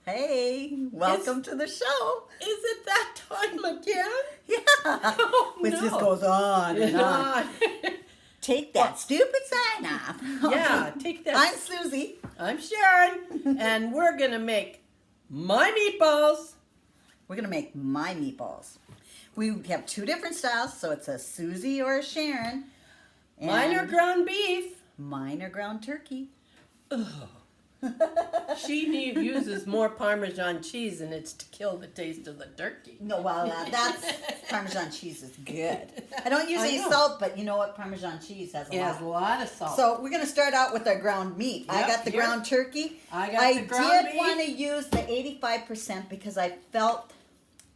Hey, welcome to the show. Is it that time again? Yeah. Oh, Which no. just goes on and on. Take that stupid sign off. Yeah, take that. I'm Suzy. I'm Sharon, and we're going to make my meatballs. We're going to make my meatballs. We have two different styles, so it's a Suzy or a Sharon. And Mine are ground beef. Mine are ground turkey. She uses more Parmesan cheese, and it's to kill the taste of the turkey. No, well, that's Parmesan cheese is good. I don't use any know. salt, but you know what? Parmesan cheese has a It lot. has a lot of salt. So we're going to start out with our ground meat. I Yep, got the here. ground turkey. I got the ground did beef. want to use the 85% because I felt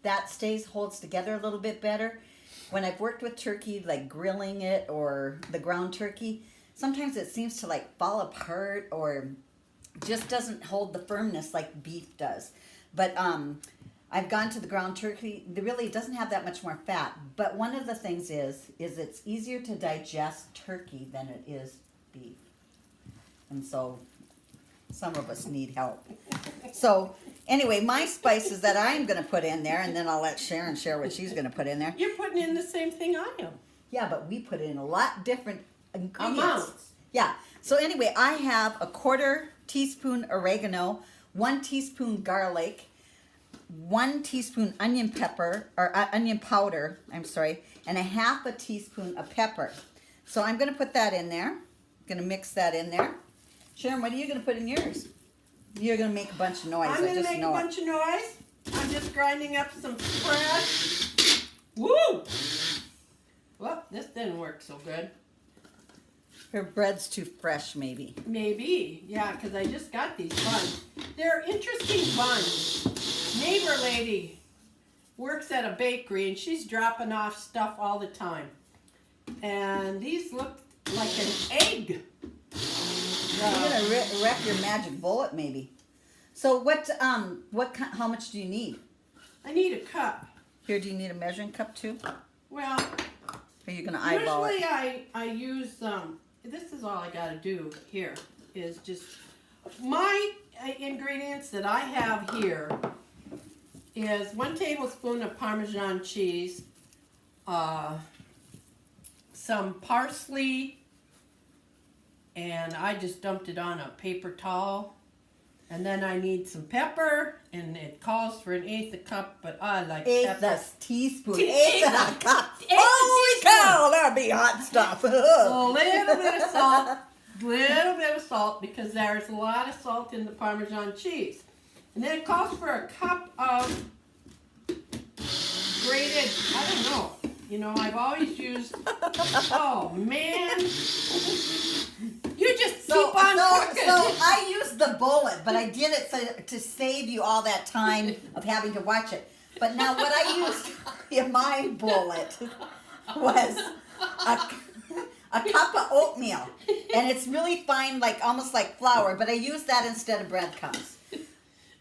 that holds together a little bit better. When I've worked with turkey, like grilling it or the ground turkey, sometimes it seems to like fall apart or just doesn't hold the firmness like beef does. But I've gone to the ground turkey. It really doesn't have that much more fat. But one of the things is it's easier to digest turkey than it is beef. And so some of us need help. So anyway, my spices that I'm going to put in there, and then I'll let Sharon share what she's going to put in there. You're putting in the same thing I am. Yeah, but we put in a lot different ingredients. Amounts. Yeah. So anyway, I have a 1/4 teaspoon oregano, 1 teaspoon garlic, 1 teaspoon onion pepper, or onion powder, I'm sorry, and a 1/2 teaspoon of pepper. So I'm going to put that in there. Going to mix that in there. Sharon, what are you going to put in yours? You're going to make a bunch of noise. I'm going to make a bunch of noise. I'm just grinding up some fresh. Woo! Well, this didn't work so good. Her bread's too fresh, maybe. Maybe, yeah, because I just got these buns. They're interesting buns. Neighbor lady works at a bakery and she's dropping off stuff all the time. And these look like an egg. You're gonna wreck your magic bullet, maybe. So how much do you need? I need a cup. Here, do you need a measuring cup too? Well, Or are you gonna eyeball usually it? I use this is all I got to do here is just my ingredients that I have here is 1 tablespoon of Parmesan cheese, some parsley, and I just dumped it on a paper towel. And then I need some pepper, and it calls for 1/8 a cup, but I like pepper. 1/8 teaspoon. Eighth 1/8 a cup. teaspoon. Holy cow, that'd be hot stuff. A little bit of salt, because there's a lot of salt in the Parmesan cheese. And then it calls for a cup of grated, I don't know. You know, I've always used, oh man. You just keep on cooking. So I used the bullet, but I did it to save you all that time of having to watch it. But now what I used in my bullet was a cup of oatmeal. And it's really fine, like almost like flour, but I used that instead of breadcrumbs.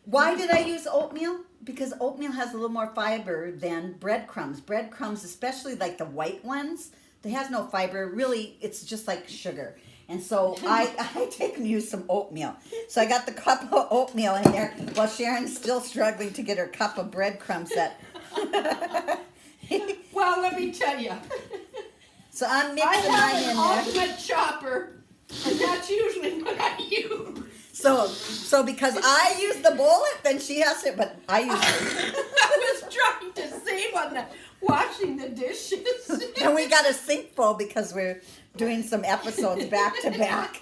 Why did I use oatmeal? Because oatmeal has a little more fiber than breadcrumbs. Breadcrumbs, especially like the white ones, they has no fiber. Really, it's just like sugar. And so I take and use some oatmeal. So I got the cup of oatmeal in there while Sharon's still struggling to get her cup of breadcrumbs set. Well, let me tell you. So I'm I mixing mine have in an there. ultimate chopper, and that's usually what I use. So because I use the bullet, then she has it, but I use it. I was trying to save on the washing the dishes. And we got a sink full because we're doing some episodes back to back.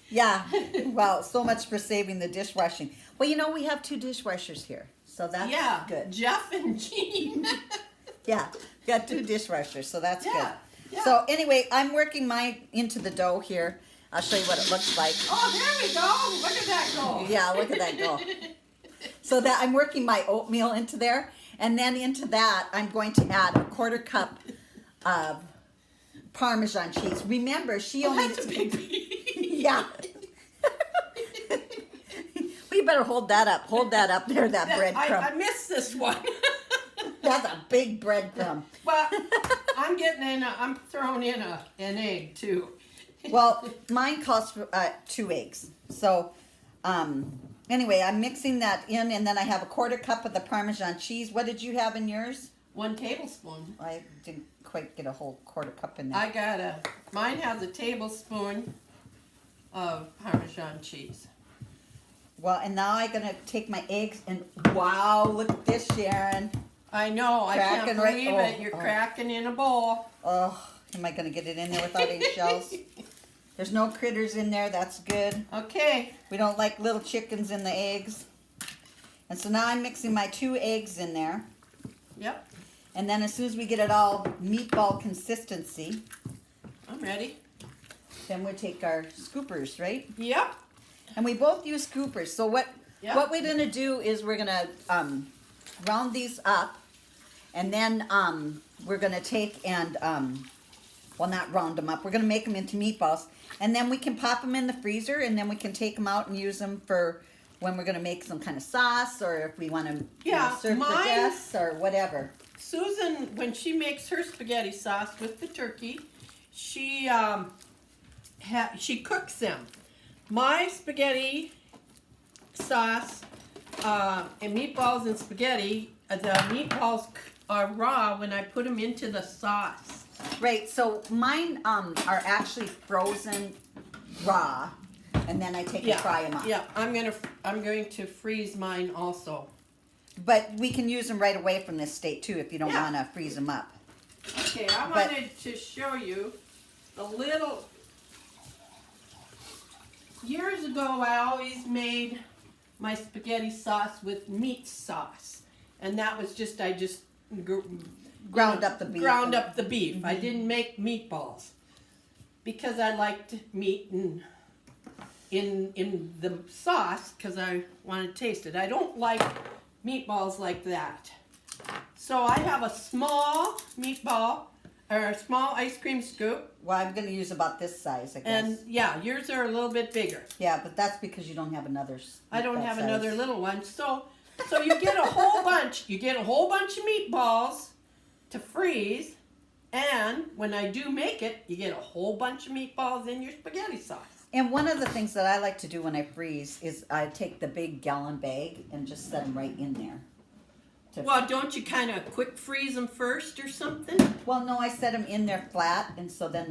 Yeah. Well, so much for saving the dishwashing. Well, you know, we have 2 dishwashers here. So that's Yeah, good. Jeff and Jean. Yeah. We got 2 dishwashers, so that's Yeah, good. yeah. So anyway, I'm working mine into the dough here. I'll show you what it looks like. Oh, there we go. Look at that go. Yeah, look at that go. So that I'm working my oatmeal into there. And then into that, I'm going to add a 1/4 cup of Parmesan cheese. Remember, she only... That's a big piece. Yeah. Well, you better hold that up. Hold that up there, that breadcrumb. I missed this one. That's a big breadcrumb. But I'm throwing in an egg too. Well, mine calls for 2 eggs. So Anyway, I'm mixing that in, and then I have a 1/4 cup of the Parmesan cheese. What did you have in yours? 1 tablespoon. I didn't quite get a whole 1/4 cup in there. Mine has a tablespoon of Parmesan cheese. Well, and now I'm gonna take my eggs and wow, look at this, Sharon. I know, I can't Cracking believe right- it. You're cracking in a bowl. Oh, am I gonna get it in there without any shells? There's no critters in there. That's good. Okay. We don't like little chickens in the eggs. And so now I'm mixing my 2 eggs in there. Yep, And then as soon as we get it all meatball consistency, I'm ready. then we take our scoopers, right? Yep. And we both use scoopers. So what Yep. what we're gonna do is we're gonna round these up, and then we're gonna take and well, not round them up. We're gonna make them into meatballs, and then we can pop them in the freezer, and then we can take them out and use them for when we're gonna make some kind of sauce, or if we want to Yeah, serve for mine- guests or whatever. Susan, when she makes her spaghetti sauce with the turkey, she cooks them. My spaghetti sauce and meatballs and spaghetti, the meatballs are raw when I put them into the sauce. Right. So mine are actually frozen raw, and then I take and fry them up. Yeah, I'm going to freeze mine also. But we can use them right away from this state too if you don't Yeah. want to freeze them up. Okay, I But- wanted to show you a little. Years ago, I always made my spaghetti sauce with meat sauce, and that was just Ground up the beef. Ground up the beef. I didn't make meatballs because I liked meat in the sauce because I wanted to taste it. I don't like meatballs like that. So I have a small meatball or a small ice cream scoop, Well, I'm going to use about this size, I guess. and yeah, yours are a little bit bigger. Yeah, but that's because you don't have another. I don't that have size. another little one. So you get a whole bunch. You get a whole bunch of meatballs to freeze, and when I do make it, you get a whole bunch of meatballs in your spaghetti sauce. And one of the things that I like to do when I freeze is I take the big gallon bag and just set them right in there. Well, don't you kind of quick freeze them first or something? Well, no, I set them in there flat, and so then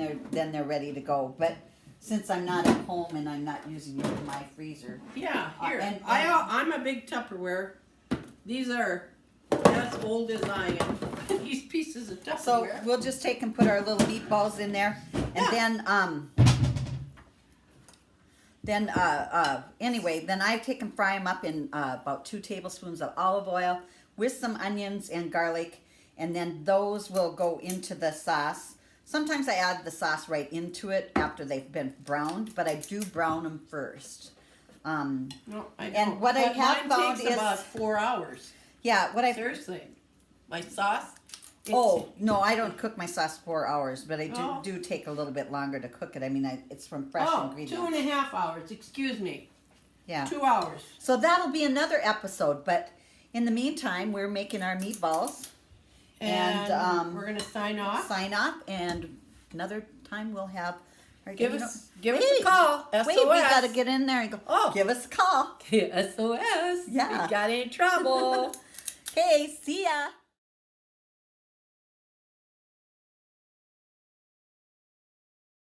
they're ready to go. But since I'm not at home and I'm not using my freezer, Yeah, here. and- I'm a big Tupperware. These are as old as I am. These pieces of so Tupperware. we'll just take and put our little meatballs in there, and then anyway, then I take and fry them up in about 2 tablespoons of olive oil with some onions and garlic, and then those will go into the sauce. Sometimes I add the sauce right into it after they've been browned, but I do brown them first. No, I and don't. what I But have mine found takes is- about 4 hours. Yeah, what I Seriously, my sauce. Oh, no, I don't cook my sauce 4 hours, but I Oh. do take a little bit longer to cook it. I mean, it's from fresh Oh, ingredients. 2.5 hours. Excuse me. Yeah. 2 hours. So that'll be another episode, but in the meantime, we're making our meatballs. And we're gonna sign off. Sign off, and another time we'll have. Give us a wait, call. SOS. Wait, we gotta get in there and go. Oh. Give us a call. SOS. Yeah. We got in trouble. Okay, see ya.